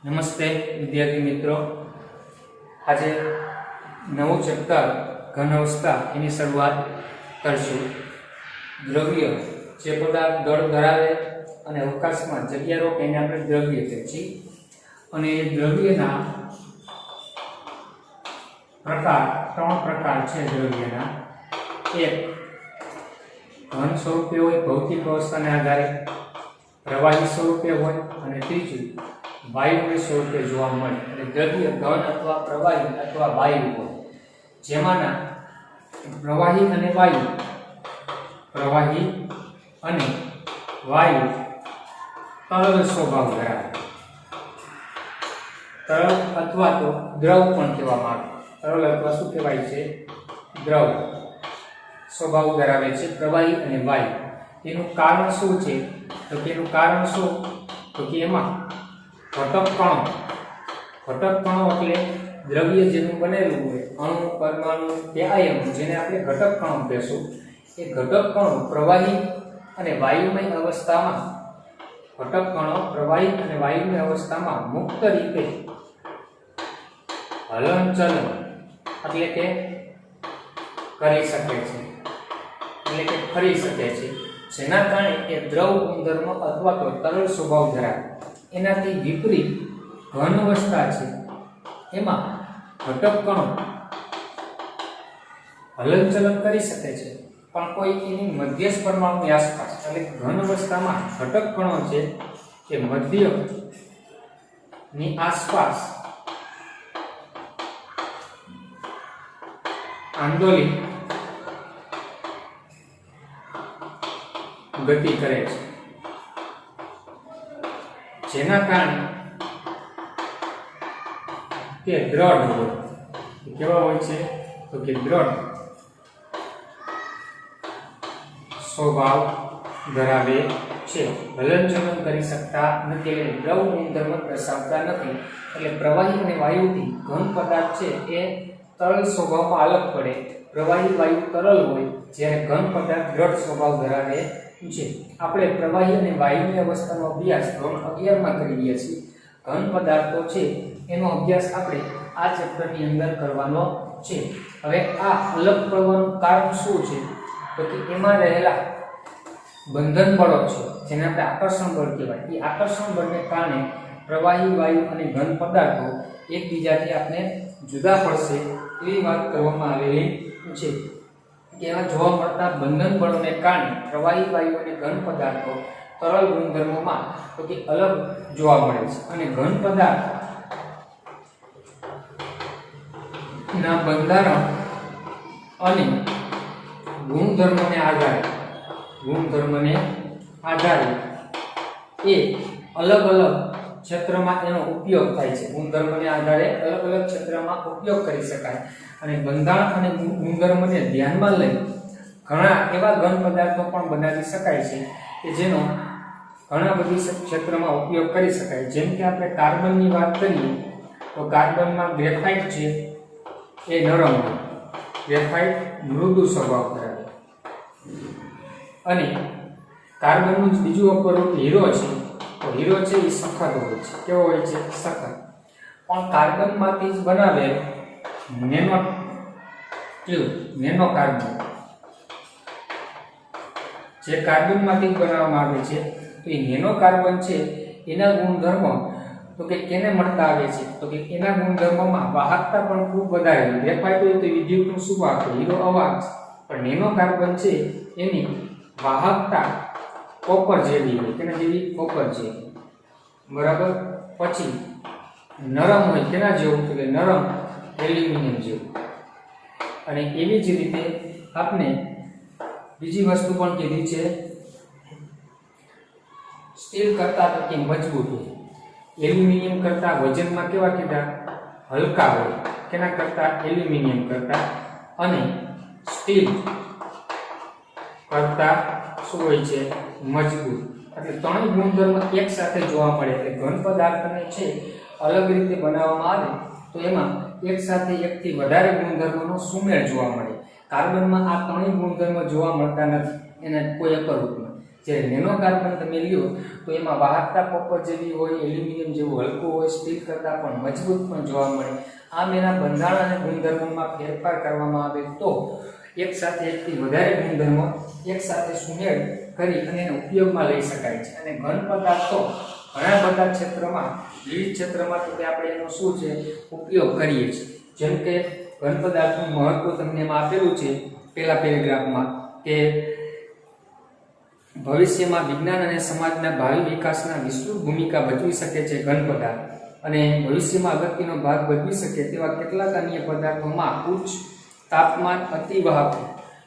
નમસ્તે વિદ્યાર્થી મિત્રો, આજે નવું ચેપ્ટર ઘન અવસ્થા એની શરૂઆત કરશું. દ્રવ્ય જે પદાર્થ દળ ધરાવે અને અવકાશમાં જગ્યા રોકે એને આપણે દ્રવ્ય કહીએ છીએ. અને એ દ્રવ્યના ત્રણ પ્રકાર છે દ્રવ્યના. એક ઘન સ્વરૂપે હોય, ભૌતિક અવસ્થાને આધારે, પ્રવાહી સ્વરૂપે હોય, અને ત્રીજું વાયુમય સ્વરૂપે જોવા મળે. એટલે દ્રવ્ય ઘન અથવા પ્રવાહી અથવા વાયુ હોય, જેમાંના પ્રવાહી અને વાયુ તરલ સ્વભાવ ધરાવે. તરલ અથવા તો દ્રવ પણ કહેવામાં આવે. તરલ અથવા શું કહેવાય છે? દ્રવ સ્વભાવ ધરાવે છે પ્રવાહી અને વાયુ. એનું કારણ શું છે? તો કે એનું કારણ શું? તો કે એમાં ઘટક કણો એટલે દ્રવ્ય જેનું બનેલું હોય, અણુ, પરમાણુ કે આયન, જેને આપણે ઘટક કણો કહેશું. એ ઘટક કણો પ્રવાહી અને વાયુમય અવસ્થામાં મુક્ત રીતે હલનચલન એટલે કે કરી શકે છે, એટલે કે ફરી શકે છે, જેના કારણે એ દ્રવ ગુણધર્મ અથવા તો તરલ સ્વભાવ ધરાવે. એનાથી વિપરીત ઘન અવસ્થા છે, એમાં ઘટક કણો હલનચલન કરી શકે છે, પણ કોઈ એની મધ્યસ્થ પરમાણુની આસપાસ, એટલે ઘન અવસ્થામાં ઘટક કણો છે કે મધ્યની આસપાસ આંદોલિત ગતિ કરે છે, જેના કારણે તે દ્રઢ હોય. કેવા હોય છે? તો કે દ્રઢ સ્વભાવ ધરાવે છે. હલનચલન કરી શકતા નથી, એટલે દ્રવ ગુણધર્મ દર્શાવતા નથી. એટલે પ્રવાહી અને વાયુથી ઘન પદાર્થ છે એ તરલ સ્વભાવમાં અલગ પડે. પ્રવાહી વાયુ તરલ હોય, જ્યારે ઘન પદાર્થ દ્રઢ સ્વભાવ ધરાવે છે. આપણે પ્રવાહી અને વાયુની અવસ્થાનો અભ્યાસ ધોરણ 11 માં કરી રહ્યા છીએ. ઘન પદાર્થો છે એનો અભ્યાસ આપણે આ ચેપ્ટરની અંદર કરવાનો છે. હવે આ અલગ પડવાનું કારણ શું છે? તો કે એમાં રહેલા બંધન બળો છે, જેને આપણે આકર્ષણ બળ કહેવાય. એ આકર્ષણ બળને કારણે પ્રવાહી વાયુ અને ઘન પદાર્થો એકબીજાથી આપણે જુદા પડશે એવી વાત કરવામાં આવેલી છે. કે એમાં જોવા મળતા બંધન બળોને કારણે પ્રવાહી વાયુ અને ઘન પદાર્થો તરલ ગુણધર્મોમાં તો કે અલગ જોવા મળે છે. અને ઘન પદાર્થ ના બંધારણ અને ગુણધર્મને આધારે એ અલગ અલગ ક્ષેત્રમાં એનો ઉપયોગ થાય છે. ગુણધર્મને આધારે અલગ અલગ ક્ષેત્રમાં ઉપયોગ કરી શકાય. અને બંધારણ અને ગુણધર્મને ધ્યાનમાં લઈ ઘણા એવા ઘન પદાર્થો પણ બનાવી શકાય છે કે જેનો ઘણા બધી ક્ષેત્રમાં ઉપયોગ કરી શકાય. જેમ કે આપણે કાર્બનની વાત કરીએ તો કાર્બનમાં ગ્રેફાઇટ છે એ નરમ હોય, ગ્રેફાઇટ મૃદુ સ્વભાવ ધરાવે. અને કાર્બનનું જ બીજું અપરૂપ હીરો છે, તો હીરો છે એ સખત હોય છે. કેવો હોય છે? સખત. પણ કાર્બનમાંથી જ બનાવેલ નેનો કાર્બન, જે કાર્બનમાંથી જ બનાવવામાં આવે છે, તો એ નેનો કાર્બન છે એના ગુણધર્મ તો કે કેને મળતા આવે છે? તો કે એના ગુણધર્મમાં વાહકતા પણ ખૂબ વધારે હોય. ગ્રેફાઇટ હોય તો વિદ્યુતનું શું વાહક? હીરો અવાહક. પણ નેનો કાર્બન છે એની વાહકતા કોપર જેવી હોય, કેના જેવી? કોપર જેવી. બરાબર. પછી નરમ હોય, કેના જેવું? તો કે નરમ એલ્યુમિનિયમ જેવું. અને એવી જ રીતે આપણે બીજી વસ્તુ પણ કીધી છે, સ્ટીલ કરતા તો કે મજબૂત હોય, એલ્યુમિનિયમ કરતા વજનમાં કેવા કીધા? હલકા હોય. કેના કરતા? એલ્યુમિનિયમ કરતા. અને સ્ટીલ કરતા શું હોય છે? મજબૂત. એટલે ત્રણેય ગુણધર્મ એક સાથે જોવા મળે. એટલે ઘન પદાર્થને છે અલગ રીતે બનાવવામાં આવે તો એમાં એક સાથે એકથી વધારે ગુણધર્મનો સુમેળ જોવા મળે. કાર્બનમાં આ ત્રણેય ગુણધર્મ જોવા મળતા નથી એના કોઈ અપરૂપમાં. જ્યારે નેનો કાર્બન તમે લ્યો તો એમાં વાહકતા કોપર જેવી હોય, એલ્યુમિનિયમ જેવું હલકું હોય, સ્ટીલ કરતાં પણ મજબૂત પણ જોવા મળે. આમ એના બંધારણ અને ગુણધર્મોમાં ફેરફાર કરવામાં આવે તો એક સાથે એકથી વધારે ગુણધર્મો એક સાથે સુમેળ કરી અને એને ઉપયોગમાં લઈ શકાય છે. અને ઘન પદાર્થો ઘણા બધા ક્ષેત્રમાં, વિવિધ ક્ષેત્રમાં તો આપણે એનો શું છે ઉપયોગ કરીએ છીએ. જેમ કે ઘન પદાર્થનું મહત્વ તમને એમાં આપેલું છે પહેલા પેરેગ્રાફમાં કે ભવિષ્યમાં વિજ્ઞાન અને સમાજના ભાવિ વિકાસના વિસ્તૃત ભૂમિકા ભજવી શકે છે ઘન પદાર્થ, અને ભવિષ્યમાં અગત્યનો ભાગ ભજવી શકે તેવા કેટલાક અન્ય પદાર્થોમાં ઉચ્ચ તાપમાન અતિવાહક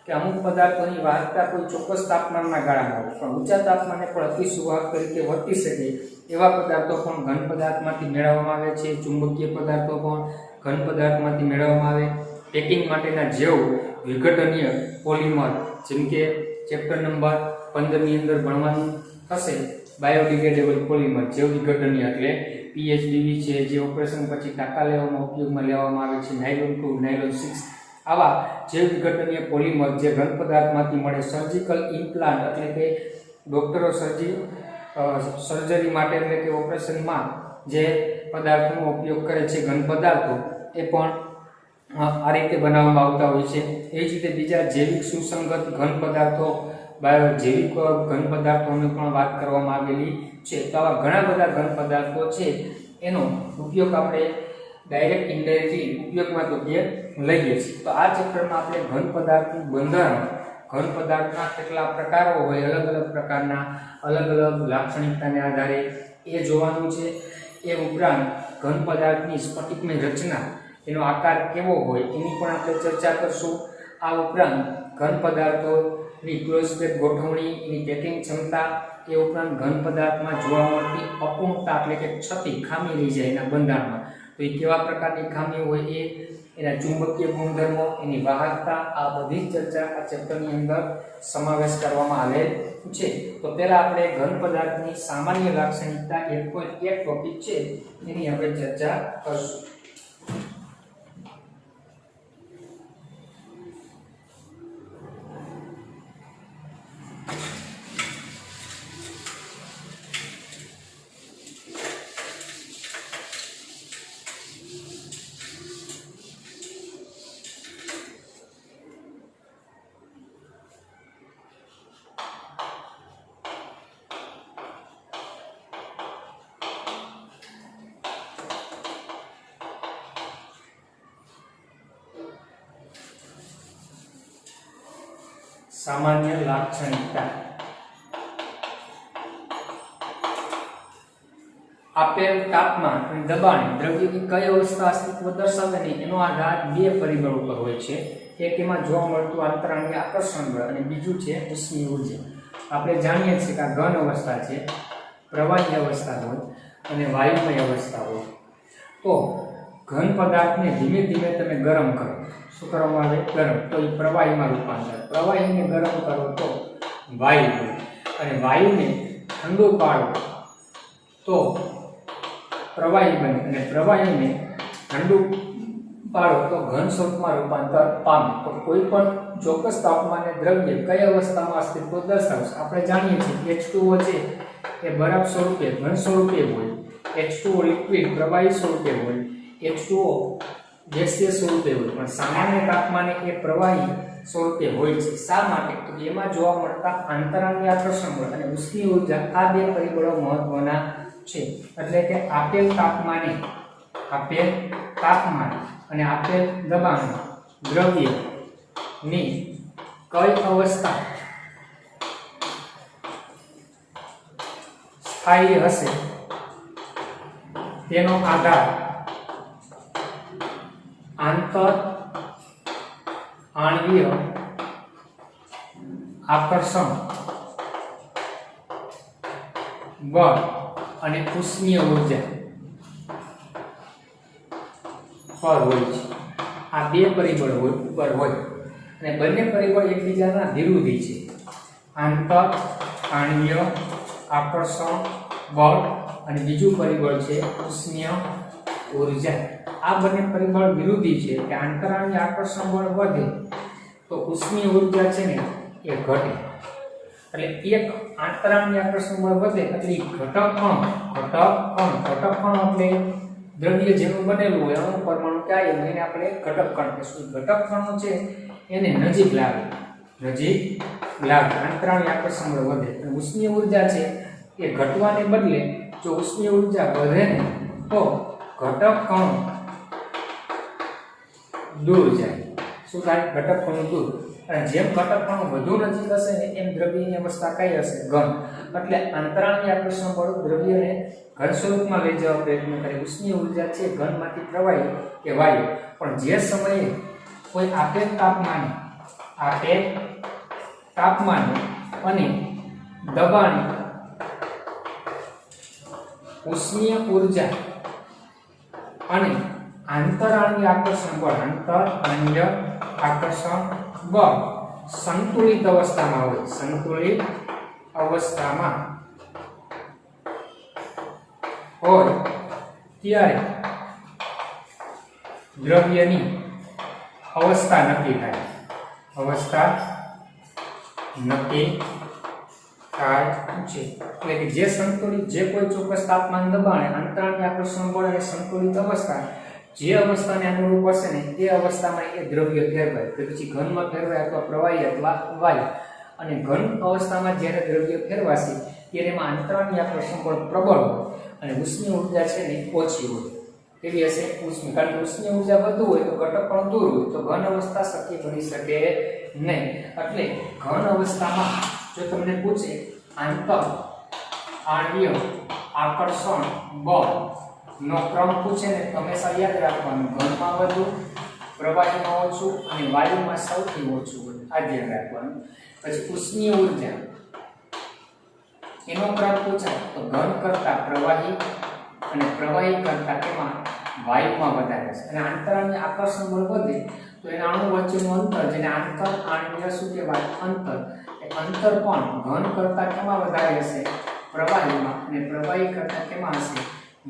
કે અમુક પદાર્થોની વાહકતા કોઈ ચોક્કસ તાપમાનના ગાળામાં હોય પણ ઊંચા તાપમાને પણ અતિસુવાહક તરીકે વર્તી શકે એવા પદાર્થો પણ ઘન પદાર્થમાંથી મેળવવામાં આવે છે. ચુંબકીય પદાર્થો પણ ઘન પદાર્થમાંથી મેળવવામાં આવે. પેકિંગ માટેના જૈવ વિઘટનીય પોલિમર, જેમ કે ચેપ્ટર નંબર 15 ની અંદર ભણવાનું થશે બાયોડિગ્રેડેબલ પોલિમર, જૈવ વિઘટનીય એટલે પીએચડીબી છે, જે ઓપરેશન પછી ટાંકા લેવામાં ઉપયોગમાં લેવામાં આવે છે. નાયલોન 2, નાયલોન 6 આવા જૈવ વિઘટનીય પોલિમર જે ઘન પદાર્થમાંથી મળે. સર્જિકલ ઇમ્પ્લાન્ટ એટલે કે ડોક્ટરો સર્જરી માટે એટલે કે ઓપરેશનમાં જે પદાર્થોનો ઉપયોગ કરે છે ઘન પદાર્થો, એ પણ આ રીતે બનાવવામાં આવતા હોય છે. એ જ રીતે બીજા જૈવિક સુસંગત ઘન પદાર્થો, જૈવિક ઘન પદાર્થોની પણ વાત કરવામાં આવેલી છે. તો આવા ઘણા બધા ઘન પદાર્થો છે એનો ઉપયોગ આપણે ડાયરેક્ટ ઇનડાયરેક્ટલી ઉપયોગમાં તો લઈએ છીએ. તો આ ચેપ્ટરમાં આપણે ઘન પદાર્થનું બંધારણ, ઘન પદાર્થના કેટલા પ્રકારો હોય, અલગ અલગ પ્રકારના અલગ અલગ લાક્ષણિકતાને આધારે એ જોવાનું છે. એ ઉપરાંત ઘન પદાર્થની સ્ફટિકમય રચના, એનો આકાર કેવો હોય એની પણ આપણે ચર્ચા કરશું. આ ઉપરાંત ઘન પદાર્થોની ક્લોઝ પેક ગોઠવણી, એની પેકિંગ ક્ષમતા, એ ઉપરાંત ઘન પદાર્થમાં જોવા મળતી અપૂર્ણતા એટલે કે ક્ષતિ, ખામી રહી જાય એના બંધારણમાં, તો એ કેવા પ્રકારની ખામી હોય એ, એના ચુંબકીય ગુણધર્મો, એની વાહકતા, આ બધી ચર્ચા આ ચેપ્ટરની અંદર સમાવેશ કરવામાં આવેલ છે. તો પહેલા આપણે ઘન પદાર્થની સામાન્ય લાક્ષણિકતા 1.1 ટોપિક છે એની આપણે ચર્ચા કરશું. સામાન્ય લાક્ષણિકતા. આપેલ તાપમાન અને દબાણે દ્રવ્યની કઈ અવસ્થા અસ્તિત્વ દર્શાવે ને એનો આધાર બે પરિબળો ઉપર હોય છે. એક એમાં જોવા મળતું આંતરાણુય આકર્ષણ બળ અને બીજું છે ઉષ્મીય ઉર્જા. આપણે જાણીએ છીએ કે આ ઘન અવસ્થા છે, પ્રવાહી અવસ્થા હોય અને વાયુમય અવસ્થા હોય. તો ઘન પદાર્થને ધીમે ધીમે તમે ગરમ કરો, શું કરવામાં આવે? ગરમ. તો એ પ્રવાહીમાં રૂપાંતર. પ્રવાહીને ગરમ કરો તો વાયુ બને, અને વાયુને ઠંડુ પાડો તો પ્રવાહી બને, અને પ્રવાહીને ઠંડુ પાડો તો ઘન સ્વરૂપમાં રૂપાંતર પામે. તો કોઈ પણ ચોક્કસ તાપમાને દ્રવ્ય કઈ અવસ્થામાં અસ્તિત્વ દર્શાવશે? આપણે જાણીએ છીએ H2O છે એ બરફ સ્વરૂપે, ઘન સ્વરૂપે હોય, H2O લિક્વિડ પ્રવાહી સ્વરૂપે હોય, H2O ગેસીય સ્વરૂપે હોય, પણ સામાન્ય તાપમાને એ પ્રવાહી સ્વરૂપે હોય છે. શા માટે? તો એમાં જોવા મળતા આંતરાણુય આકર્ષણ બળ અને ઉષ્મીય ઉર્જા, આ બે પરિબળો મહત્વના છે. એટલે કે આપેલ તાપમાને અને આપેલ દબાણમાં દ્રવ્યની કઈ અવસ્થા સ્થાયી હશે તેનો આધાર આંતર આણ્વીય આકર્ષણ બળ અને ઉષ્મીય ઉર્જા પર હોય છે. આ બે પરિબળ ઉપર હોય, અને બંને પરિબળ એકબીજાના વિરોધી છે. આંતર આણ્વીય આકર્ષણ બળ અને બીજું પરિબળ છે ઉષ્મીય ઉર્જા. આ બંને પરિબળ વિરોધી છે કે આંતરાણ્વીય આકર્ષણ બળ વધે તો ઉષ્મીય ઉર્જા છે ને એ ઘટે. એટલે એક આંતરાણની આકર્ષણ બળ વધે એટલે ઘટક કણો એટલે દ્રવ્ય જેનું બનેલું હોય અણુ પરમાણુ કે આયન એને આપણે ઘટક કણ કહીશું. ઘટક કણો છે એને નજીક લાવે આંતરાણની આકર્ષણ બળ વધે. અને ઉષ્મીય ઊર્જા છે એ ઘટવાને બદલે જો ઉષ્મીય ઊર્જા વધે ને તો ઘટક કણો દૂર જાય. શું થાય? ઘટક કણો દૂર. અને જેમ ઘટક કણો વધુ નજીક હશે ને એમ દ્રવ્યની અવસ્થા કઈ હશે? ઘન. એટલે આંતરાણની આકર્ષણ બળ દ્રવ્યને ઘન સ્વરૂપમાં લઈ જવા પ્રયત્ન કરે. ઉષ્મીય ઊર્જા છે ઘનમાંથી પ્રવાહી કે વાયુ. પણ જે સમયે કોઈ આપેલ તાપમાને અને દબાણે ઉષ્મીય ઊર્જા અને આંતરાણ્ય આકર્ષણ બળ સંતુલિત અવસ્થામાં હોય ત્યારે દ્રવ્યની અવસ્થા નક્કી થાય. છે એટલે કે જે સંતુલિત જે કોઈ ચોક્કસ તાપમાન દબાણે આંતરાણ્ય આકર્ષણ બળ અને સંતુલિત અવસ્થા જે અવસ્થાને અનુરૂપ હશે ને તે અવસ્થામાં એ દ્રવ્ય ફેરવાય. કે પછી ઘનમાં ફેરવાય અથવા પ્રવાહી અથવા વાયુ. અને ઘન અવસ્થામાં જ્યારે દ્રવ્ય ફેરવાશે ત્યારે એમાં આંતરાણ્ય આકર્ષણ બળ પ્રબળ હોય અને ઉષ્મીય ઊર્જા છે ને ઓછી હોય. કેવી હશે? ઉષ્મી. કારણ કે ઉષ્મીય ઊર્જા વધુ હોય તો ઘટક પણ દૂર હોય તો ઘન અવસ્થા શક્ય બની શકે નહીં. એટલે ઘન અવસ્થામાં જો તમને પૂછે આંતરાણ્ય આકર્ષણ બળ નો ક્રમ પૂછે ને હંમેશા યાદ રાખવાનું ઘનમાં વધુ, પ્રવાહીમાં ઓછું અને વાયુમાં સૌથી ઓછું હોય. આ ધ્યાન રાખવાનું. પછી ઉષ્મીય ઊર્જા એનો ક્રમ પૂછાય તો ઘન કરતા પ્રવાહી અને પ્રવાહી કરતા કેમાં વાયુમાં વધારે છે. અને આંતરાણ્ય આકર્ષણ બળ વધે તો એના અણુ વચ્ચેનું અંતર જેને આંતરાણ્ય શું કહેવાય? અંતર. એ અંતર પણ ઘન કરતા કેમાં વધારે હશે? પ્રવાહીમાં. અને પ્રવાહી કરતા કેમાં હશે?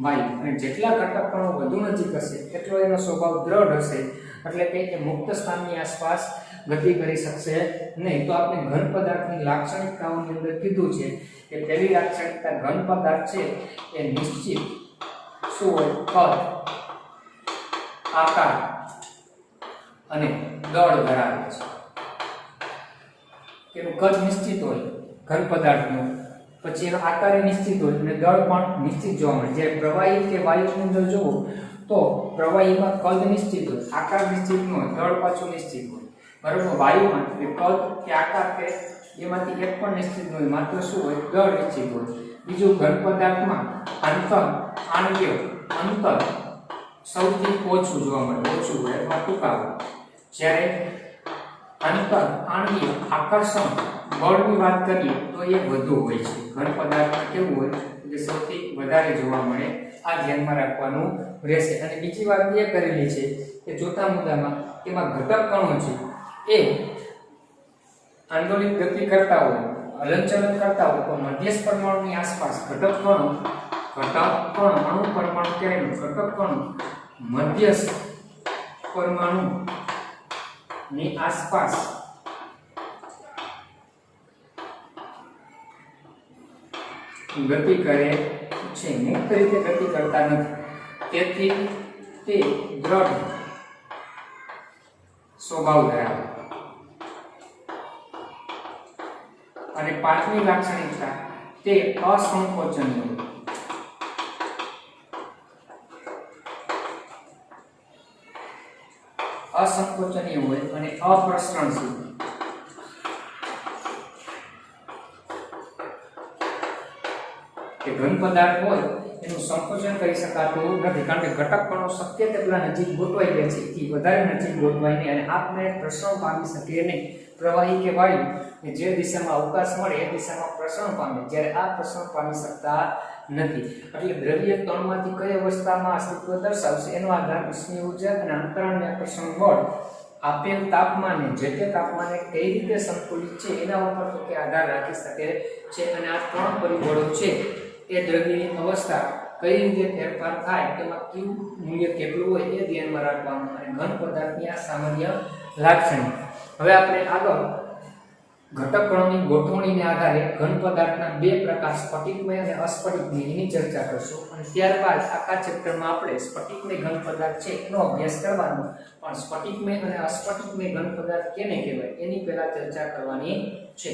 વાયુ. અને જેટલા ઘટક કણો વધુ નજીક હશે એટલો એનો સ્વભાવ દ્રઢ હશે. એટલે કે એ મુક્ત સ્થાનની આસપાસ ગતિ કરી શકશે નહીં. તો આપણે ઘન પદાર્થની લાક્ષણિકતાઓની અંદર કીધું છે કે પહેલી લાક્ષણિકતા ઘન પદાર્થ છે એ નિશ્ચિત શું હોય? કદ, આકાર અને દળ ધરાવે છે. તેનું કદ નિશ્ચિત હોય ઘન પદાર્થનું, પછી એનો આકાર નિશ્ચિત હોય અને દળ પણ નિશ્ચિત જોવા મળે. જ્યારે પ્રવાહી કે વાયુની અંદર જુઓ તો પ્રવાહીમાં કદ નિશ્ચિત હોય, આકાર નિશ્ચિત ન હોય, દળ પાછું નિશ્ચિત હોય. બરાબર? વાયુમાં એટલે કદ કે આકાર કે એમાંથી એક પણ નિશ્ચિત ન હોય, માત્ર શું હોય? દળ નિશ્ચિત હોય. બીજું ઘન પદાર્થમાં આંતરાણ્ય અંતર સૌથી ઓછું જોવા મળે, ઓછું હોય અથવા ટૂંકા હોય. જ્યારે આંતરાણ્ય આકર્ષણ બળની વાત કરીએ તો એ વધુ હોય છે. ઘન પદાર્થમાં કેવું હોય? કે સૌથી વધારે જોવા મળે. આ ધ્યાનમાં રાખવાનું રહેશે. અને બીજી વાત એ કરેલી છે કે ચોથા મુદ્દામાં એમાં ઘટક કણો છે એ આંદોલિત ગતિ કરતા હોય, હલનચલન કરતા હોય તો મધ્યસ્થ પરમાણુની આસપાસ ઘટક કણો અણુ પરમાણુ કહેવાય. ઘટક કણો મધ્યસ્થ પરમાણુની આસપાસ ગતિ કરે છે, મુક્ત રીતે ગતિ કરતા નથી. તેથી તે દ્રઢ સ્વભાવ ધરાવે. અને પાંચમી લાક્ષણિકતા તે અસંકોચનીય હોય. અસંકોચનીય હોય અને અપ્રસરણશીલ. કે ઘન પદાર્થ હોય એનું સંકોચન કરી શકાતું નથી. કારણ કે ઘટક કણો શક્ય તેટલા નજીક ગોઠવાઈ ગયા છે, એથી વધારે નજીક ગોઠવાય નહીં અને આપમેળે પ્રસરણ પામી શકે નહીં. પ્રવાહી કે વાયુ જે દિશામાં અવકાશ મળે એ દિશામાં પ્રસરણ પામે, જ્યારે આ પ્રસરણ પામી શકતા નથી. એટલે દ્રવ્ય કણમાંથી કઈ અવસ્થામાં અસ્તિત્વ દર્શાવશે એનો આધાર ઉષ્મીય ઊર્જા અને આંતરાણ્ય આકર્ષણ બળ આપેલ તાપમાને જે તે તાપમાને કઈ રીતે સંતુલિત છે એના ઉપર તો કે આધાર રાખી શકે છે. અને આ ત્રણ પરિબળો છે એ દ્રવ્યની અવસ્થા કઈ રીતે ફેરફાર થાય તેમાં કયું મૂલ્ય કેટલું હોય એ ધ્યાનમાં રાખવાનું. અને ઘન પદાર્થની આ સામાન્ય લાક્ષણિક. હવે આપણે આગળ ઘટક કણોની ગોઠવણીને આધારે ઘન પદાર્થના બે પ્રકાર સ્ફટિકમય અને અસ્ફટિકમય એની ચર્ચા કરશું અને ત્યારબાદ આખા ચેપ્ટરમાં આપણે સ્ફટિકમય ઘન પદાર્થ છે એનો અભ્યાસ કરવાનો, પણ સ્ફટિકમય અને અસ્ફટિકમય ઘન પદાર્થ કેને કહેવાય એની પહેલા ચર્ચા કરવાની છે.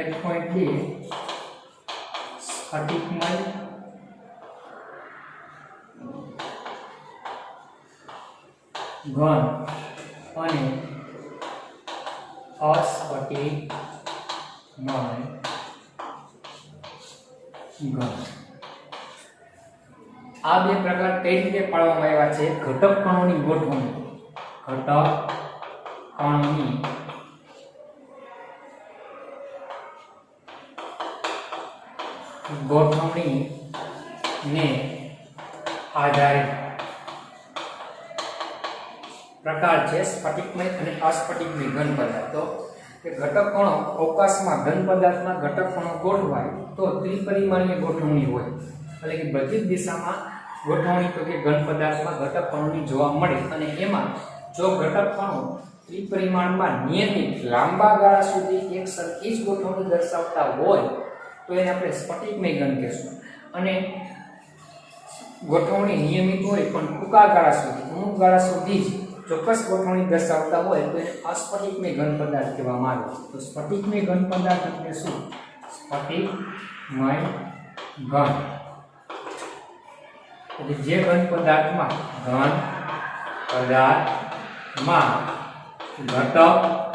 એક પોઈન્ટ બે સ્ફટિકમય ઘન અને અસ્ફટિકમય ઘન. આ બે પ્રકાર કઈ રીતે પાડવામાં આવ્યા છે? ઘટક કણોની ગોઠવણી, ઘટક કણોની ગોઠવણી ને આધારે પ્રકાર છે સ્ફટિકમય અને અસ્ફટિકમય ઘન પદાર્થો. કે ઘટક કણો અવકાશમાં ઘન પદાર્થના ઘટક કણો ગોઠવાય તો ત્રિપરિમાણીય ગોઠવણી હોય, એટલે કે બધી જ દિશામાં ગોઠવણી તો કે ઘન પદાર્થમાં ઘટક કણોની જોવા મળે અને એમાં જો ઘટક કણો ત્રિપરિમાણમાં નિયમિત લાંબા ગાળા સુધી એક સરખી જ ગોઠવણી દર્શાવતા હોય તો એને આપણે સ્ફટિકમય ઘન કહેશું. અને ગોઠવણી નિયમિત હોય પણ ટૂંકા ગાળા સુધી, અમુક ગાળા સુધી જ ચોક્કસ ગોઠવણી દર્શાવતા હોય તો એને અસ્ફટિકમય ઘન પદાર્થ કહેવામાં આવે. તો સ્ફટિકમય ઘન પદાર્થ એટલે શું? સ્ફટિકમય ઘન એટલે જે ઘન પદાર્થમાં ઘટક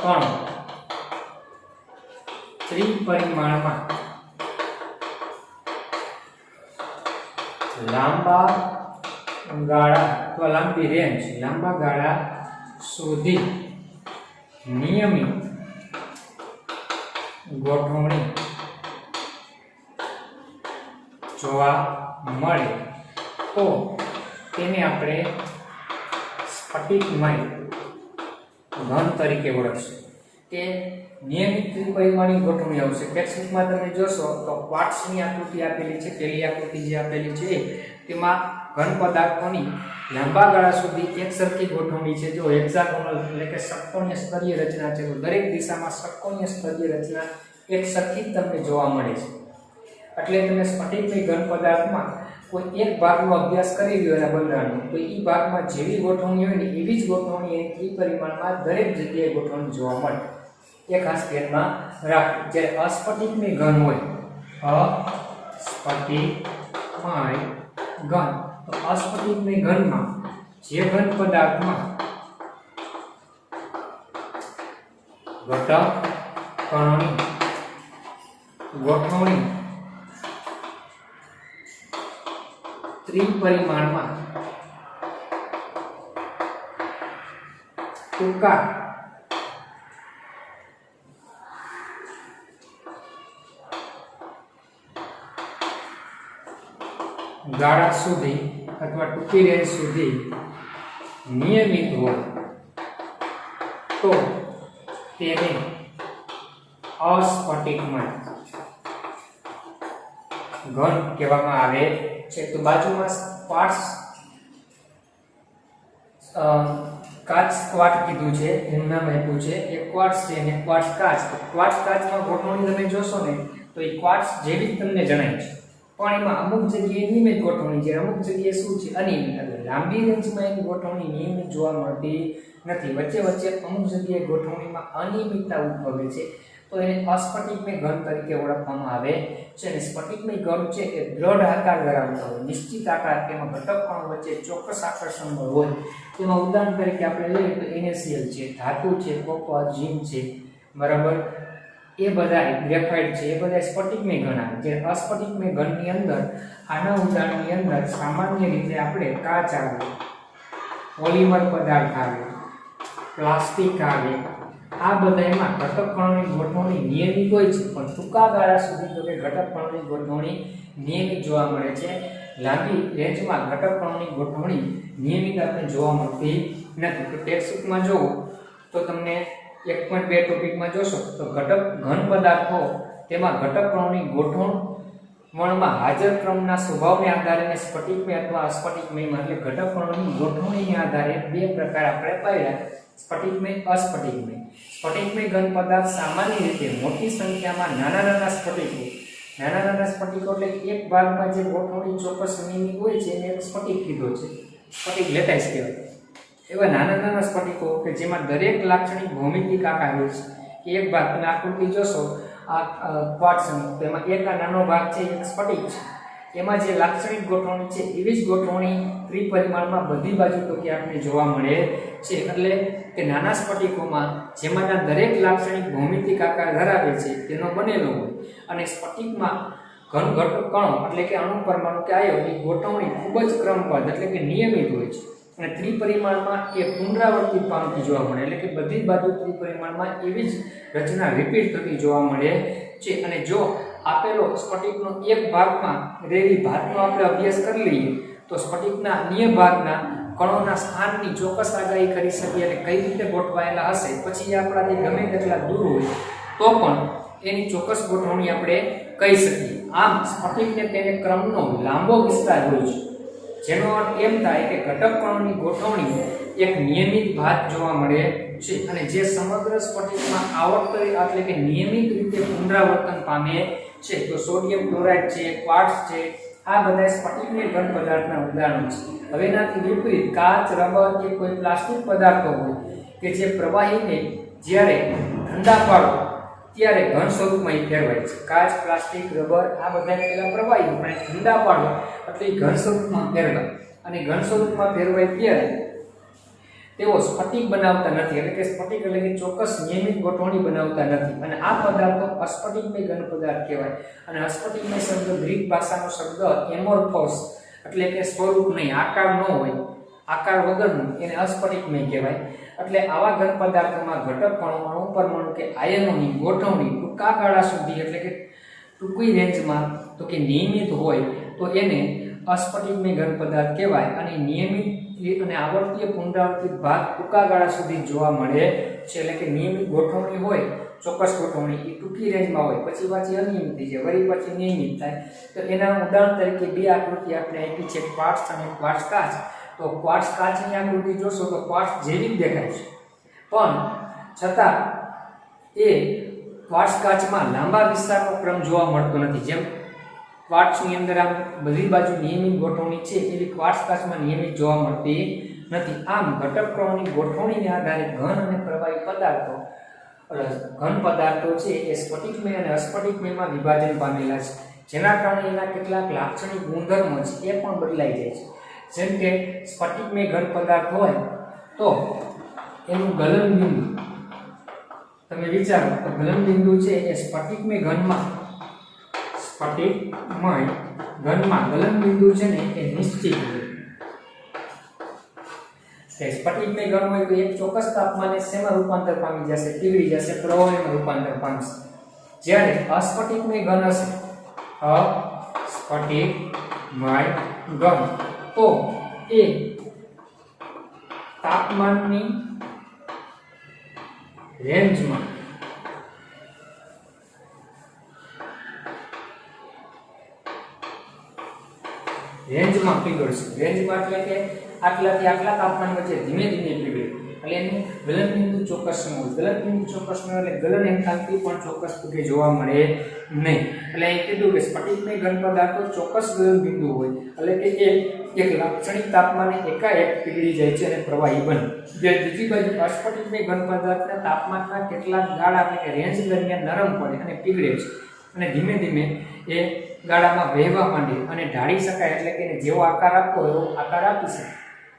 કણો ત્રિપરિમાણમાં લાંબા ગાળા અથવા લાંબી રેન્જ, લાંબા ગાળા સુધી નિયમિત ગોઠવણી જોવા મળે તો તેને આપણે સ્ફટિકમય ઘન તરીકે ઓળખશું. તે નિયમિત ત્રિપરિમાણીય ગોઠવણી આવશે. ટેક્સ્ટબુકમાં તમે જોશો તો ક્વાર્ટ્ઝની આકૃતિ આપેલી છે, પહેલી આકૃતિ જે આપેલી છે તેમાં ઘન પદાર્થોની લાંબા ગાળા સુધી એક સરખી ગોઠવણી છે. જો હેક્સાગોનલ એટલે કે ષટ્કોણીય સ્તરીય રચના છે તો દરેક દિશામાં ષટ્કોણીય સ્તરીય રચના એક સરખી જ તમને જોવા મળે છે. એટલે તમે સ્ફટિકમય ઘન પદાર્થમાં કોઈ એક ભાગનો અભ્યાસ કરી લ્યો એના બંધારણનો તો એ ભાગમાં જેવી ગોઠવણી હોય ને એવી જ ગોઠવણી એ ત્રિપરિમાણમાં દરેક જગ્યાએ ગોઠવણી જોવા મળે. એ ખાસ ધ્યાનમાં રાખવું. જ્યારે અસ્ફટિકમય ઘન હોય, અસ્ફટિકમય ઘન, તો અસ્ફટિકમય ઘનમાં જે ઘન પદાર્થમાં ઘટક કણોની ગોઠવણી ત્રિપરિમાણમાં ટૂંકા ગાળા સુધી અથવા ટૂંકી રેન્જ સુધી નિયમિત હોય તો તેને અસ્ફટિકમય ઘન કહેવામાં આવે છે. તો બાજુમાં ક્વાર્ટ્ઝ કાચ ક્વાર્ટ કીધું છે, એનું નામ આપ્યું છે. એક ક્વાર્ટ્ઝ છે અને ક્વાર્ટ્ઝ કાચ. ક્વાર્ટ્ઝ કાચમાં ગોઠવણી તમે જોશો ને તો એ ક્વાર્ટ્ઝ જેવી તમને જણાય છે, પણ એમાં અમુક જગ્યાએ નિયમિત ગોઠવણી છે, અમુક જગ્યાએ શું છે અનિયમિત. લાંબી રેન્જમાં એની ગોઠવણી નિયમિત જોવા મળતી નથી. વચ્ચે વચ્ચે અમુક જગ્યાએ ગોઠવણીમાં અનિયમિતતા ઉદ્ભવે છે તો એને અસ્ફટિકમય ઘન તરીકે ઓળખવામાં આવે છે. અને સ્ફટિકમય ઘન છે એ દ્રઢ આકાર ધરાવતા હોય, નિશ્ચિત આકાર, તેમાં ઘટક કણો વચ્ચે ચોક્કસ આકર્ષણ બળ હોય. તેમાં ઉદાહરણ તરીકે આપણે લઈએ તો NaCl છે, ધાતુ છે, કોપર, ઝીંક છે, બરાબર, એ બધા ગ્રેફાઇટ છે, એ બધા સ્ફટિકમય ઘન આવે. જે અસ્ફટિકમય ઘનની અંદર આના ઉદાહરણની અંદર સામાન્ય રીતે આપણે કાચ આવે, પોલિમર પદાર્થ આવે, પ્લાસ્ટિક આવે, આ બધામાં ઘટક કણોની ગોઠવણી નિયમિત હોય છે, પણ ટૂંકા ગાળા સુધી તો કે ઘટક કણોની ગોઠવણી નિયમિત જોવા મળે છે. લાંબી રેન્જમાં ઘટક કણોની ગોઠવણી નિયમિત આપણે જોવા મળતી નથી. તો ટેક્સ્ટબુકમાં જોવો તો તમને 1.2 ટોપિકમાં જોશો તો ઘટક ઘન પદાર્થો તેમાં ઘટક કણોની ગોઠવણમાં હાજર ક્રમના સ્વભાવને આધારે સ્ફટિકમય અથવા અસ્ફટિકમયમાં એટલે ઘટક કણોની ગોઠવણીને આધારે બે પ્રકાર આપણે પાડ્યા, સ્ફટિકમય અસ્ફટિકમય. સ્ફટિકમય ઘન પદાર્થ સામાન્ય રીતે મોટી સંખ્યામાં નાના સ્ફટિકો એટલે એક ભાગમાં જે ગોઠવણી ચોક્કસ નિયમિત હોય છે એને એક સ્ફટિક કીધો છે, સ્ફટિક લેટાઈસ કહેવાય. એવા નાના સ્ફટિકો કે જેમાં દરેક લાક્ષણિક ભૌમિતિક આકાર હોય છે કે એક ભાગ તમે આકૃતિ જોશો આ ક્વાર્ટ્ઝની, તો એમાં એક આ નાનો ભાગ છે એક સ્ફટિક છે, એમાં જે લાક્ષણિક ગોઠવણી છે એવી જ ગોઠવણી ત્રિપરિમાણમાં બધી બાજુ તો કે આપણને જોવા મળે છે. એટલે કે નાના સ્ફટિકોમાં જેમાંના દરેક લાક્ષણિક ભૌમિતિક આકાર ધરાવે છે તેનો બનેલો હોય, અને સ્ફટિકમાં ઘન ઘટક કણો એટલે કે અણુ પરમાણુ કે આયનની ગોઠવણી ખૂબ જ ક્રમબદ્ધ એટલે કે નિયમિત હોય છે, અને ત્રિપરિમાણમાં એ પુનરાવર્તિત પામતી જોવા મળે એટલે કે બધી બાજુ ત્રિપરિમાણમાં એવી જ રચના રિપીટ થતી જોવા મળે છે. અને જો આપેલો સ્ફટિકનો એક ભાગમાં રહેલી ભાતનો આપણે અભ્યાસ કરી લઈએ તો સ્ફટિકના અન્ય ભાગના કણોના સ્થાનની ચોક્કસ આગાહી કરી શકીએ અને કઈ રીતે ગોઠવાયેલા હશે, પછી આપણાથી ગમે તેટલા દૂર હોય તો પણ એની ચોક્કસ ગોઠવણી આપણે કહી શકીએ. આમ સ્ફટિકને તેને ક્રમનો લાંબો વિસ્તાર હોય છે, જેનો અર્થ એમ થાય કે ઘટક કણોની ગોઠવણી એક નિયમિત ભાત જોવા મળે છે, અને જે સમગ્ર સ્ફટિકમાં આવર્તન એટલે કે નિયમિત રીતે પુનરાવર્તન પામે છે. તો સોડિયમ ક્લોરાઇડ છે, ક્વાર્ટ્ઝ છે, આ બધા સ્ફટિકમય ઘન પદાર્થના ઉદાહરણો છે. હવે એનાથી વિપરીત કાચ, રબર કે કોઈ પ્લાસ્ટિક પદાર્થો હોય કે જે પ્રવાહીને જ્યારે ઠંડા પાડો ત્યારે ઘન સ્વરૂપમાં ફેરવાય છે. કાચ, પ્લાસ્ટિક, રબર આ બધા પેલા પ્રવાહી પણ ઠંડા પાડો એટલે ઘન સ્વરૂપમાં ફેરવાય, અને ઘન સ્વરૂપમાં ફેરવાય ત્યારે તેઓ સ્ફટિક બનાવતા નથી એટલે કે સ્ફટિક એટલે કે ચોક્કસ નિયમિત ગોઠવણી બનાવતા નથી, અને આ પદાર્થો અસ્ફટિકમય ઘન પદાર્થ કહેવાય. અને અસ્ફટિકમય શબ્દ ગ્રીક ભાષાનો શબ્દ એમોર્ફોસ એટલે કે સ્વરૂપ નહીં, આકાર ન હોય, આકાર વગરનું, એને અસ્ફટિકમય કહેવાય. એટલે આવા ઘન પદાર્થોમાં ઘટક કણો, અણુ પરમાણુ કે આયનોની ગોઠવણી ટૂંકા ગાળા સુધી એટલે કે ટૂંકી રેન્જમાં તો કે નિયમિત હોય તો એને અસ્ફટિકમય ઘન પદાર્થ કહેવાય. અને નિયમિત અને આવર્તીય પુનરાવર્તિત ભાગ ટૂંકા ગાળા સુધી જોવા મળે છે, એટલે કે નિયમિત ગોઠવણી હોય, ચોક્કસ ગોઠવણી એ ટૂંકી રેન્જમાં હોય, પછી પાછી અનિયમિત થઈ જાય, વળી પછી નિયમિત થાય. તો એના ઉદાહરણ તરીકે બે આકૃતિ આપણે આપી છે, ક્વાર્ટ્ઝ અને ક્વાર્ટ્ઝ કાચ. તો ક્વાર્ટ્ઝ કાચની આકૃતિ જોશો તો ક્વાર્ટ્ઝ જેવી જ દેખાય છે, પણ છતાં એ ક્વાર્ટ્ઝ કાચમાં લાંબા વિસ્તારનો ક્રમ જોવા મળતો નથી. જેમ ક્વાર્ટ્ઝની અંદર આમ બધી બાજુ નિયમિત ગોઠવણી છે એવી ક્વાર્ટ્ઝ કાચમાં નિયમિત જોવા મળતી નથી. આમ ઘટક કણોની ગોઠવણીને આધારે ઘન અને પ્રવાહી પદાર્થો ઘન પદાર્થો છે એ સ્ફટિકમય અને અસ્ફટિકમયમાં વિભાજન પામેલા છે, જેના કારણે એના કેટલાક લાક્ષણિક ગુણધર્મો છે એ પણ બદલાઈ જાય છે. જેમ કે સ્ફટિકમય ઘન પદાર્થ હોય તો એનું ગલનબિંદુ તમે વિચારો તો ગલનબિંદુ છે એ સ્ફટિકમય ઘનમાં ગલનબિંદુ છે ને એ નિશ્ચિત હોય. સ્ફટિકમય ઘન હોય તો એક ચોક્કસ તાપમાને શેમાં રૂપાંતર પામી જશે? પીગળી જશે, પ્રવાહીમાં રૂપાંતર પામશે. જ્યારે અસ્ફટિકમય ઘન હશે, અસ્ફટિકમય ઘન, તો એ તાપમાનની રેન્જમાં પીગળશે. રેન્જમાં એટલે કે આટલાથી આટલા તાપમાન વચ્ચે ધીમે ધીમે પીગળે, એટલે એનું ગલનબિંદુ ચોક્કસ ન હોય. ગલનબિંદુ ચોક્કસ ન એટલે ગલન એન્થાલ્પી પણ ચોક્કસ રૂપે જોવા મળે નહીં. એટલે અહીં કીધું કે સ્ફટિકમય ઘન પદાર્થો ચોક્કસ ગલનબિંદુ હોય એટલે કે એક લાક્ષણિક તાપમાને એકાએક પીગળી જાય છે અને પ્રવાહી બને. બીજી બાજુ અસ્ફટિકમય ઘન પદાર્થના તાપમાનના કેટલાક ગાળા એટલે કે રેન્જ દરમિયાન નરમ પડે અને પીગળે છે, અને ધીમે ધીમે એ ગાળામાં વહેવા માંડે અને ઢાળી શકાય એટલે કે જેવો આકાર આપવો એવો આકાર આપી શકે.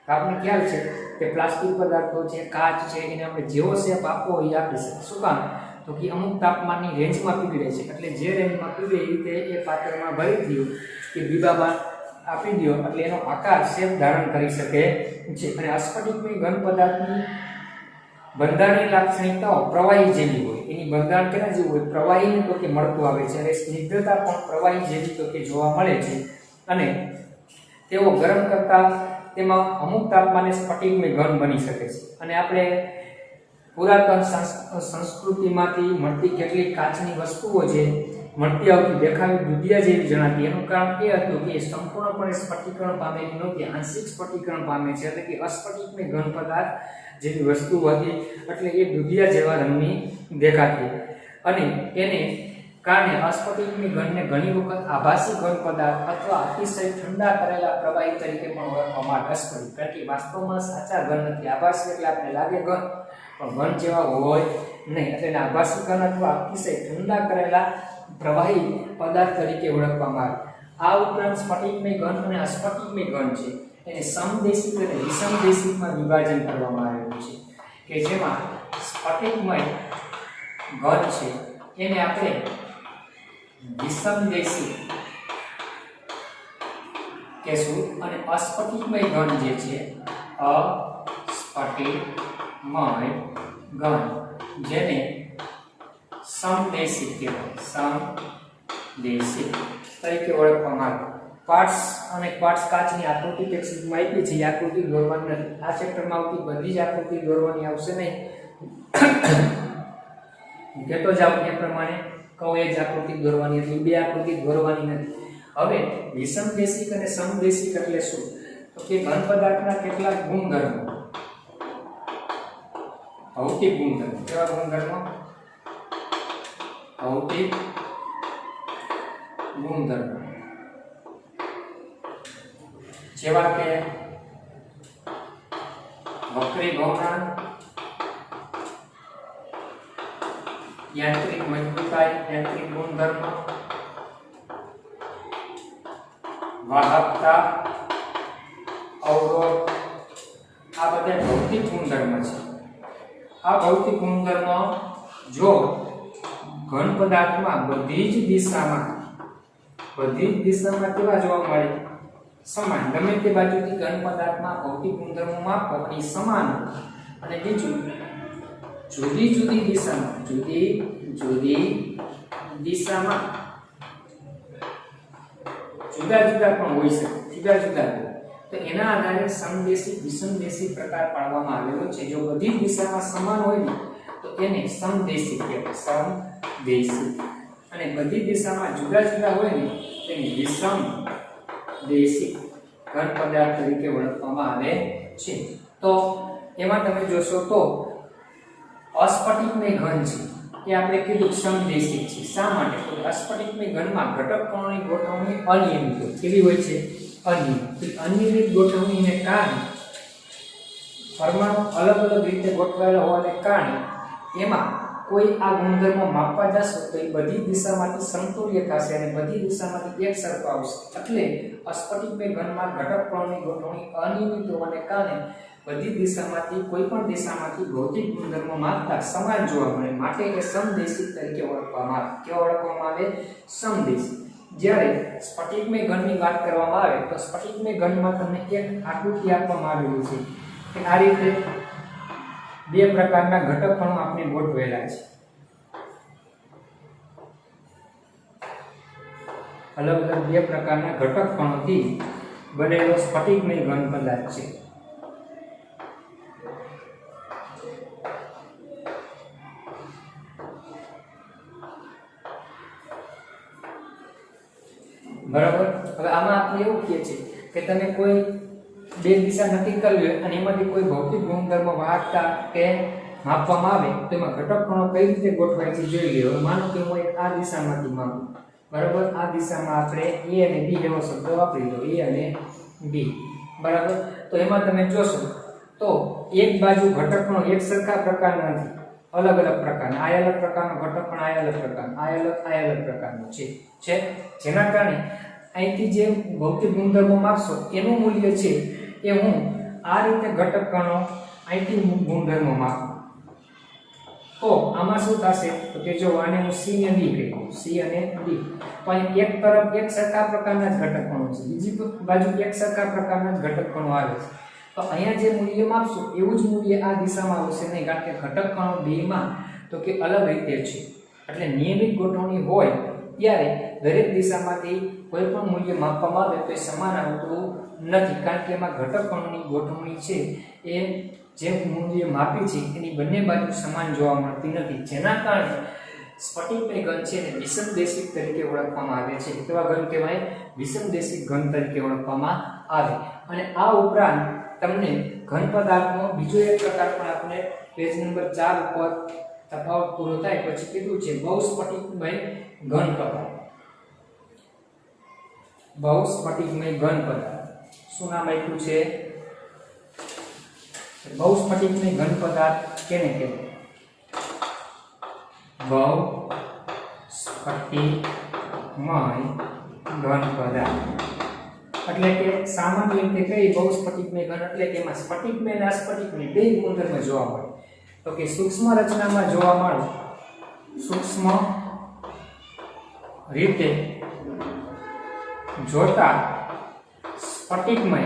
આપણને ખ્યાલ છે કે પ્લાસ્ટિક પદાર્થો છે, કાચ છે, એને આપણે જેવો શેપ આપવો એ આપી શકીએ. શું કામ? તો કે અમુક તાપમાનની રેન્જમાં પીગળે છે, એટલે જે રેન્જમાં પીગળે એ રીતે એ પાત્રમાં ભરી દો કે બીબામાં આપી દો એટલે એનો આકાર શેપ ધારણ કરી શકે છે. અને અસ્ફટિકમય ઘન પદાર્થની બંધારણની લાક્ષણિકતાઓ પ્રવાહી જેવી હોય. એની બંધારણ કેના જેવું હોય? પ્રવાહીને તો કે મળતું આવે છે અને સ્નિગ્ધતા પણ પ્રવાહી જેવી તો કે જોવા મળે છે અને તેઓ ગરમ કરતા તેમાં અમુક તાપમાને સ્ફટિકમય ઘન બની શકે છે. અને આપણે પુરાતન સંસ્કૃતિમાંથી મળતી કેટલીક કાચની વસ્તુઓ જે મળતી આવતી દેખાવી દુધિયા જેવી જણાતી, એનું કારણ એ હતું કે સંપૂર્ણપણે સ્ફટિકીકરણ પામેલી નહોતી, આંશિક સ્ફટિકીકરણ પામે છે, એટલે કે અસ્ફટિકમય ઘન પદાર્થ જેવી વસ્તુ હતી, એટલે એ દુધિયા જેવા રંગની દેખાતી અને એને કારણે અસ્ફટિકમય ઘનને ઘણી વખત આભાસી ઘન પદાર્થ અથવા અતિશય ઠંડા કરેલા પ્રવાહી તરીકે પણ ઓળખવામાં આવે છે. કારણ કે વાસ્તવમાં સાચા ઘન નથી. આભાસી એટલે આપણે લાગે ઘન પણ ઘન જેવા હોય નહીં, એટલે આભાસી ઘન અથવા અતિશય ઠંડા કરેલા પ્રવાહી પદાર્થ તરીકે ઓળખવામાં આવે. આ ઉપરાંત સ્ફટિકમય ઘન અને અસ્ફટિકમય ઘન છે એને સમદેશિક અને વિષમદેશિકમાં વિભાજન કરવામાં આવેલું છે, કે જેમાં સ્ફટિકમય ઘન છે એને આપણે વિષમદેશિક કહેશું અને અસ્ફટિકમય ઘન જે છે અસ્ફટિકમય ઘન જેને સમદેશિક કહેવાય, સમદેશિક તરીકે ઓળખવામાં આવે. પાર્ટ્સ અને ક્વાર્ટઝ કાચની આકૃતિ ટેક્સ્ટબુકમાં આપી છે. આકૃતિ દોરવાની નથી. આ ચેપ્ટરમાં આવતી બધી જ આકૃતિ દોરવાની આવશે નહીં. કહેતો જાવ એ પ્રમાણે કહું એ જ આકૃતિ દોરવાની, એટલે બે આકૃતિ દોરવાની નથી. હવે વિષમદેશિક અને સમદેશિક એટલે શું? તો કે ઘન પદાર્થના કેટલાક ગુણધર્મો, ભૌતિક ગુણધર્મો. કેવા ગુણધર્મો? ભૌતિક ગુણધર્મો જેવા કે વક્રીભવનાંક, યાંત્રિક મજબૂતાઈ, યાંત્રિક ગુણધર્મ, વાહકતા, અવરોધ, આ બધા ભૌતિક ગુણધર્મ છે. આ ભૌતિક ગુણધર્મ જો ઘન પદાર્થમાં બધી જ દિશામાં કેવા જોવા મળે? સમાન. ગમે તે બાજુથી ઘન પદાર્થમાં ભૌતિક ગુણધર્મો માપો એ સમાન. અને બીજું, જુદી જુદી દિશામાં જુદા જુદા પણ હોઈ શકે, જુદા જુદા. તો એના આધારે સમદેશિક વિષમદેશિક પ્રકાર પાડવામાં આવેલો છે. જો બધી દિશામાં સમાન હોય ને તો એને સમદેશિક કહેવાય, સમદેશિક. અને બધી દિશામાં જુદા જુદા હોય ને તેને વિષમદેશિક ઘન પદાર્થ તરીકે ઓળખવામાં આવે છે. તો એમાં તમે જોશો તો અસ્ફટિકમય ઘન છે એ આપણે કીધું સમદેશિક છે. શા માટે? તો અસ્ફટિકમય ઘનમાં ઘટક કણોની ગોઠવણી અનિયમિત હોય. કેવી હોય છે? અનિયમિત ગોઠવણીને કારણે પરમાણુ અલગ અલગ રીતે ગોઠવાયેલા હોવાને કારણે એમાં કોઈ આ ગુણધર્મો માપવા જશો તો એ બધી દિશામાંથી સમતુલ્ય થશે અને બધી દિશામાંથી એક સરખો આવશે. એટલે અસ્ફટિકમય ઘનમાં ઘટક કણોની ગોઠવણી અનિયમિત હોવાને કારણે બધી દિશામાંથી કોઈ પણ દિશામાંથી ભૌતિક ગુણધર્મો માપતા સમાન જોવા મળે, માટે એ સમદેશિક તરીકે ઓળખવામાં આવે. કેવા ઓળખવામાં આવે? સમદેશિક. જ્યારે સ્ફટિકમય ઘનની વાત કરવામાં આવે તો સ્ફટિકમય ઘનમાં તમને એક આકૃતિ આપવામાં આવેલી છે કે આ રીતે બે પ્રકારના ઘટક કણો આપણે ગોઠવેલા છે. અલગ અલગ બે પ્રકારના ઘટક કણોથી બનેલો સ્ફટિકમય ઘન પદાર્થ છે. બરાબર. હવે આમાં આપણે એવું કહે છે કે તમે કોઈ બે દિશા નક્કી કરવી હોય અને એમાંથી કોઈ ભૌતિક ગુણધર્મ વાહકતા કે માપવામાં આવે તો એમાં ઘટક કણો કઈ રીતે ગોઠવાય છે જોઈ લો. માનો કે હું આ દિશામાંથી માપું, બરાબર. આ દિશામાં આપણે A અને B એવો શબ્દ વાપરી લો, A અને B, બરાબર. તો એમાં તમે જોશો તો એક બાજુ ઘટક કણો એક સરખા પ્રકારના નથી, અલગ અલગ પ્રકારના. આ અલગ પ્રકારનો ઘટક કણ, આ અલગ પ્રકારનો, આ અલગ પ્રકારનો છે. જેના કારણે અહીંથી જે ભૌતિક ગુણધર્મો માપશો એનું મૂલ્ય છે એ હું આ રીતે ઘટક કણો અહીંથી ગુણધર્મો માપું તો આમાં શું થશે? તો કે જો આને હું C અને D કહું, C અને D, તો અહીં એક તરફ એક સરખા પ્રકારના જ ઘટક કણો છે, બીજી બાજુ એક સરખા પ્રકારના જ ઘટક કણો આવે છે. તો અહીંયા જે મૂલ્ય માપશું એવું જ મૂલ્ય આ દિશામાં આવશે નહીં, કારણ કે ઘટક કણો બેમાં તો કે અલગ રીતે છે. એટલે નિયમિત ગોઠવણી હોય ત્યારે દરેક દિશામાંથી કોઈ પણ મૂલ્ય માપવામાં આવે તો એ સમાન આવતું નથી, કારણ કે એમાં ઘટક કણોની ગોઠવણી છે એ જે મૂલ્ય માપી છે એની બંને બાજુ સમાન જોવા મળતી નથી, જેના કારણે સ્ફટિકમય ઘન છે ને વિષમદેશિક તરીકે ઓળખવામાં આવે છે. કેવા ઘન કહેવાય? વિષમદેશિક ઘન તરીકે ઓળખવામાં આવે. અને આ ઉપરાંત તમને ઘન પદાર્થનો બીજો એક પ્રકાર પણ આપણે પેજ નંબર 4 ઉપર તફાવત પૂરો થાય પછી કીધું છે બહુસ્ફટિકમય ઘન પદાર્થ. બહુસ્ફટિકમય ઘન પદાર્થ શું નામ આપ્યું છે? બહુસ્ફટિકમય ઘન પદાર્થ કેને કહેવાય? બહુસ્ફટિકમય ઘન પદાર્થ એટલે કે સામાન્ય રીતે કઈ બહુસ્ફટિકમય ઘન એટલે કે એમાં સ્ફટિકમય અને અસ્ફટિકમય બે ગુણધર્મ જોવા મળે. તો કે સૂક્ષ્મ રચનામાં જોવા મળે, સૂક્ષ્મ રીતે જોતા સ્ફટિકમય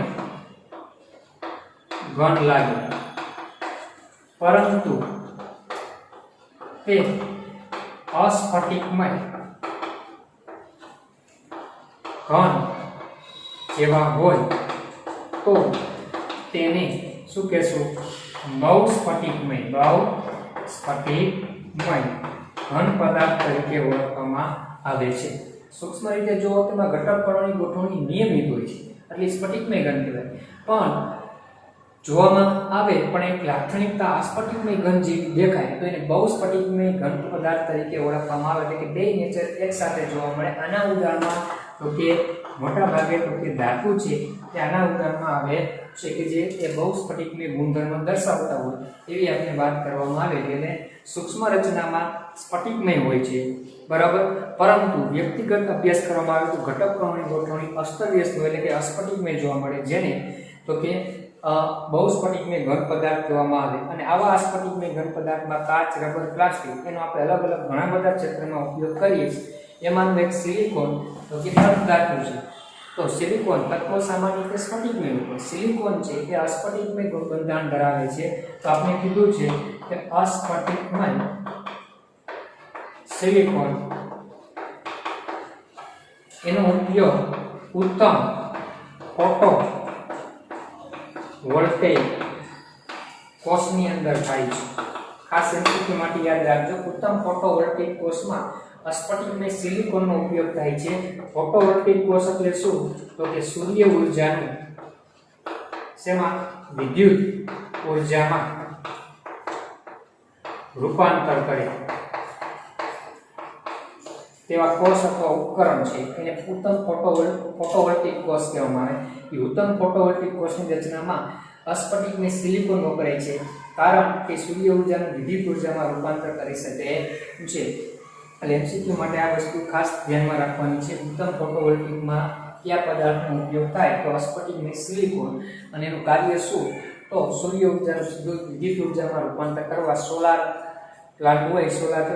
ઘન લાગે, પરંતુ તે અસ્ફટિકમય ઘન જેવા હોય તો તેને શું કહેશું? બહુસ્ફટિકમય ઘન પદાર્થ તરીકે ઓળખવામાં આવે છે. સૂક્ષ્મ રીતે જો તેમાં ઘટક કણોની ગોઠવણી નિયમિત હોય છે એટલે સ્ફટિકમય ઘન કહેવાય, પણ જોવામાં આવે પણ એક લાક્ષણિકતા અસ્ફટિકમય ઘન જેવી દેખાય તો એને બહુસ્ફટિકમય ઘન પદાર્થ તરીકે ઓળખવામાં આવે, એટલે કે બે નેચર એક સાથે જોવા મળે. આના ઉદાહરણમાં તો કે મોટા ભાગે તો કે ધાતુ છે તે આના ઉદાહરણમાં આવે છે કે જે એ બહુસ્ફટિકમય ગુણધર્મ દર્શાવતા હોય એવી આપણે વાત કરવામાં આવે કે એને સૂક્ષ્મ રચનામાં સ્ફટિકમય હોય છે, બરાબર. પરંતુ વ્યક્તિગત અભ્યાસ કરવામાં આવે તો ઘટક કણોની ગોઠવણી અસ્તવ્યસ્ત હોય એટલે કે અસ્ફટિકમય જોવા મળે, જેને તો કે બહુસ્ફટિકમય ઘન પદાર્થ કહેવામાં આવે. અને આવા અસ્ફટિકમય ઘન પદાર્થમાં કાચ, રબર, પ્લાસ્ટિક એનો આપણે અલગ અલગ ઘણા બધા ક્ષેત્રમાં ઉપયોગ કરીએ છીએ. એમાંનું એક સિલિકોન તો કે ધાતુ છે. તો સિલિકોન તત્વ સામાન્ય રીતે સ્ફટિકમય હોય, સિલિકોન છે એ અસ્ફટિકમય બંધારણ ધરાવે છે. તો આપણે કીધું છે કે અસ્ફટિકમય સિલિકોન એનો ઉપયોગ ઉત્તમ ફોટો વોલ્ટેઇક કોષની અંદર થાય છે. ખાસ એમસીક્યુ માટે યાદ રાખજો, ઉત્તમ ફોટોવોલ્ટેઇક કોષમાં અસ્ફટિકમય સિલિકોનનો ઉપયોગ થાય છે. ફોટોવોલ્ટેઇક કોષ એટલે શું? તો કે સૂર્ય ઊર્જાનું શેમાં? વિદ્યુત ઊર્જામાં રૂપાંતર કરે તેવા કોષ અથવા ઉપકરણ છે એને ઉત્તમ ફોટોવોલ્ટેઇક કોષ કહેવામાં આવે. એ ઉત્તમ ફોટોવોલ્ટેઇક કોષની રચનામાં અસ્ફટિકમય સિલિકોન વપરાય છે, કારણ કે સૂર્ય ઊર્જાનું વિદ્યુત ઊર્જામાં રૂપાંતર કરી શકે છે. એટલે એમસીક્યુ માટે આ વસ્તુ ખાસ ધ્યાનમાં રાખવાની છે. ઉત્તમ ફોટોવોલ્ટેઇકમાં કયા પદાર્થનો ઉપયોગ થાય? તો અસ્ફટિકમય સિલિકોન. અને એનું કાર્ય શું? તો સૂર્ય ઊર્જાનું સીધું વિદ્યુત ઊર્જામાં રૂપાંતર કરવા સોલાર પ્લાન્ટ હોય, સોલાર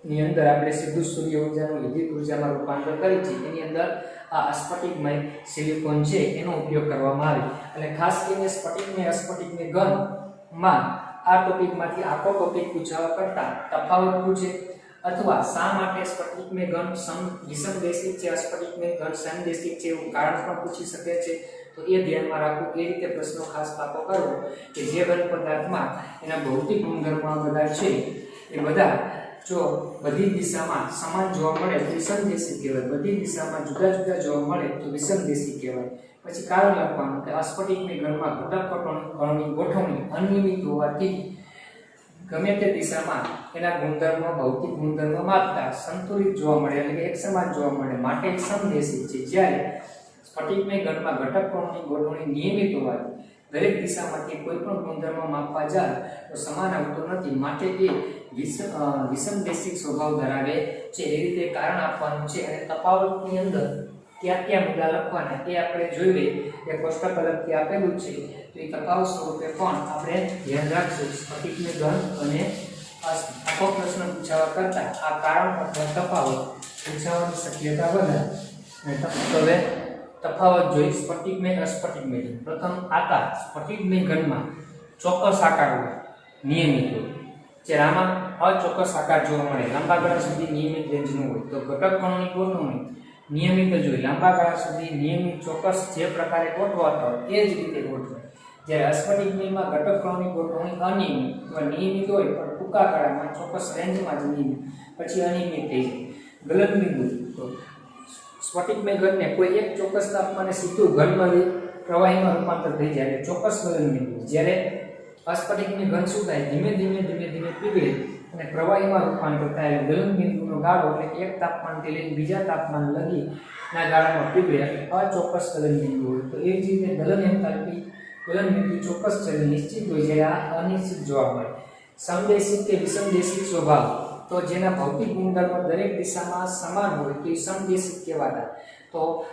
ની અંદર આપણે સીધું સૂર્ય ઊર્જાનું વિદ્યુત ઊર્જામાં રૂપાંતર કરી છે, એની અંદર આ અસ્ફટિકમય સિલિકોન છે એનો ઉપયોગ કરવામાં આવે. એટલે ખાસ કરીને સ્ફટિકમય અસ્ફટિકમય ઘનમાં આ ટોપિકમાંથી આખો ટોપિક પૂછાવા કરતા તફાવત પૂછે અથવા શા માટે સ્ફટિકમય ઘન વિષમદેશિક છે, અસ્ફટિકમય ઘન સમદેશિક છે એવું કારણ પણ પૂછી શકે છે. તો એ ધ્યાનમાં રાખવું, એ રીતે પ્રશ્નો ખાસ પાકો કરવો કે જે ઘન પદાર્થમાં એના ભૌતિક ગુણધર્મો બધા છે એ બધા જો બધી દિશામાં સમાન જોવા મળે તો વિષમદેશિક કહેવાય, બધી દિશામાં જુદા જુદા જોવા મળે તો વિષમદેશિક કહેવાય. પછી કારણ લખવાનું કે અસ્ફટિકમય ઘનમાં ઘટક કણોની ગોઠવણી અનિયમિત હોવાથી ગમે તે દિશામાં એના ગુણધર્મો ભૌતિક ગુણધર્મો માપતા સંતુલિત જોવા મળે એટલે કે એક સમાન જોવા મળે, માટે સમદેશિક છે. જ્યારે સ્ફટિકમય ઘનમાં ઘટક કણોની ગોઠવણી નિયમિત હોવાથી દરેક દિશામાંથી કોઈ પણ ગુણધર્મ માપવા જાય તો સમાન આવતો નથી, માટે એ વિષમદેશિક સ્વભાવ ધરાવે છે. એ રીતે કારણ આપવાનું છે. અને તફાવતની અંદર ક્યાં ક્યાં મુદ્દા લખવાના એ આપણે જોઈએ કે કોષ્ટક અલગથી આપેલું છે, તો એ તફાવત સ્વરૂપે પણ આપણે ધ્યાન રાખશું. સ્ફટિકમય ઘન અને આખો પ્રશ્ન પૂછાવા કરતા આ કારણ અથવા તફાવત પૂછાવાની શક્યતા વધારે. હવે તફાવત જોઈ સ્ફટિકમય અસ્ફટિકમય ઘન. પ્રથમ આકાર સ્ફટિકમય ઘનમાં ચોક્કસ આકાર હોય, નિયમિત હોય, જ્યારે આમાં અચોક્કસ આકાર જોવા મળે, લાંબા ગાળા સુધી નિયમિત રેન્જનું હોય. તો ઘટક કણોની ગોઠવણી નિયમિત જ હોય, લાંબા ગાળા સુધી નિયમિત ચોક્કસ જે પ્રકારે ગોઠવાતા હોય એ જ રીતે ગોઠવાય. જ્યારે અસ્ફટિકમયમાં ઘટક કણોની ગોઠવણી અનિયમિત અથવા નિયમિત હોય પણ ટૂંકા ગાળામાં ચોક્કસ રેન્જમાં જ નિયમિત, પછી અનિયમિત થઈ જાય. ગલનબિંદુ તો સ્ફટિકમય ઘનને કોઈ એક ચોક્કસ તાપમાને સીધું ઘનમાં પ્રવાહીમાં રૂપાંતર થઈ જાય એટલે ચોક્કસ ગલનબિંદુ. જ્યારે અસ્ફટિકમય ઘન શું થાય, ધીમે ધીમે પીગળે અને પ્રવાહીમાં રૂપાંતર થાય એટલે ગલનબિંદુનો ગાળો એટલે એક તાપમાનથી લઈને બીજા તાપમાન લગીના ગાળામાં પીગળે એટલે અચોક્કસ ગલનબિંદુ હોય. તો એ જ રીતે ગલન એન્થાલ્પી ગલનબિંદુ ચોક્કસ છે નિશ્ચિત હોય, જ્યારે આ અનિશ્ચિત જોવા મળે. સમદેશિક કે વિષમદેશિક સ્વભાવ તો જેના ભૌતિક ગુણધર્મો દરેક દિશામાં સમાન હોય તો એ સમદેશિક કહેવાતા. તો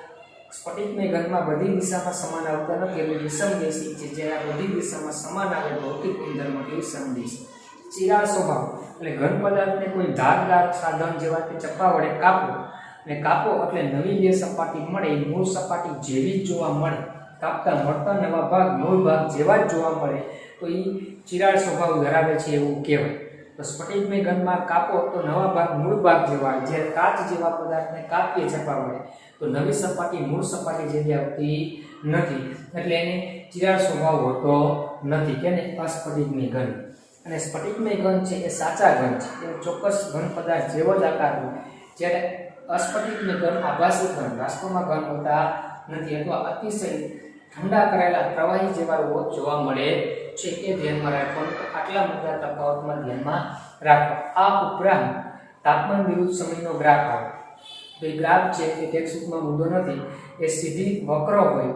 સ્ફટિકમય ઘનમાં બધી દિશામાં સમાન આવતા નથી એટલે વિષમદેશિક છે, જેના બધી દિશામાં સમાન આવે ભૌતિક ગુણધર્મો એ સમદેશિક. ચિરાળ સ્વભાવ એટલે ઘન પદાર્થને કોઈ ધારદાર સાધન જેવા કે ચપ્પા વડે કાપો અને કાપો એટલે નવી જે સપાટી મળે એ મૂળ સપાટી જેવી જ જોવા મળે. કાપતા મળતા નવા ભાગ મૂળ ભાગ જેવા જ જોવા મળે તો એ ચિરાળ સ્વભાવ ધરાવે છે એવું કહેવાય. તો સ્ફટિકમય ઘનમાં કાપો તો નવા ભાગ મૂળ ભાગ જેવા, જ્યારે કાચ જેવા પદાર્થને કાપીએ ચપ્પા વડે તો નવી સપાટી મૂળ સપાટી જેવી આવતી નથી એટલે એને ચિરાળ સ્વભાવ હોતો નથી કે અસ્ફટિકમય ઘન. અને સ્ફટિકમય ઘન છે એ સાચા ઘન છે, એ ચોક્કસ ઘન પદાર્થ જેવો જ આકાર હોય, જ્યારે અસ્ફટિકમય ઘન આભાસી ઘન વાસ્તવમાં ઘન હોતા નથી અથવા અતિશય ઠંડા કરાયેલા પ્રવાહી જેવા જોવા મળે છે. એ ધ્યાનમાં રાખવાનું. આટલા મોટા તફાવતમાં ધ્યાનમાં રાખવા. આ ઉપરાંત તાપમાન વિરુદ્ધ સમયનો ગ્રાફ આવે તો એ ગ્રાફ છે એ ટેક્સ્ટબુકમાં મુદ્દો નથી, એ સીધી વક્ર હોય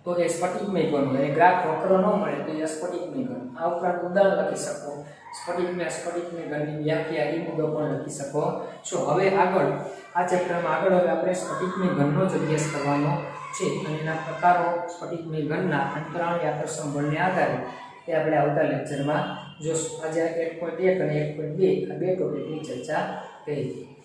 તો એ સ્ફટિકમય ઘન હોય, અને ગ્રાફ વક્ર ન મળે તો એ અસ્ફટિકમય ઘન. આ ઉપરાંત ઉદાહરણ લખી શકો, સ્ફટિકમય અસ્ફટિકમય ઘનની વ્યાખ્યા એ મુદ્દો પણ લખી શકો છો. હવે આગળ આ ચેપ્ટરમાં આગળ હવે આપણે સ્ફટિકમય ઘનનો જ અભ્યાસ કરવાનો છે અને એના પ્રકારો સ્ફટિકમય ઘનના અંતરાળી આકર્ષણ બળને આધારે એ આપણે આવતા લેક્ચરમાં જોશું. આજે 1.1 અને 1.2 આ બે ટોપિકની ચર્ચા કરી.